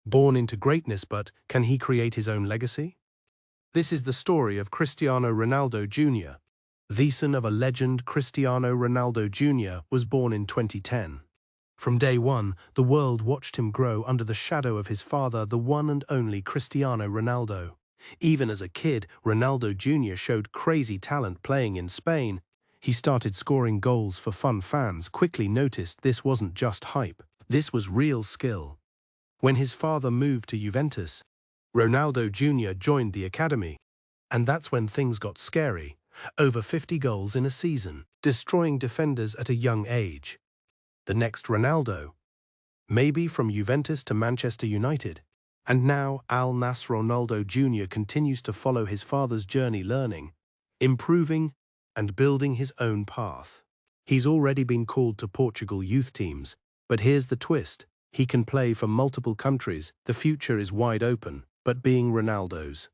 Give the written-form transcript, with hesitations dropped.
Born into greatness, but can he create his own legacy? This is the story of Cristiano Ronaldo Jr. The son of a legend, Cristiano Ronaldo Jr. was born in 2010. From day one, the world watched him grow under the shadow of his father, the one and only Cristiano Ronaldo. Even as a kid, Ronaldo Jr. showed crazy talent playing in Spain. He started scoring goals for fun. Fans quickly noticed this wasn't just hype. This was real skill. When his father moved to Juventus, Ronaldo Jr. joined the academy. And that's when things got scary. Over 50 goals in a season, destroying defenders at a young age. The next Ronaldo, maybe from Juventus to Manchester United. And now Al Nassr. Ronaldo Jr. continues to follow his father's journey, learning, improving, and building his own path. He's already been called to Portugal youth teams, but here's the twist. He can play for multiple countries. The future is wide open, but being Ronaldo's.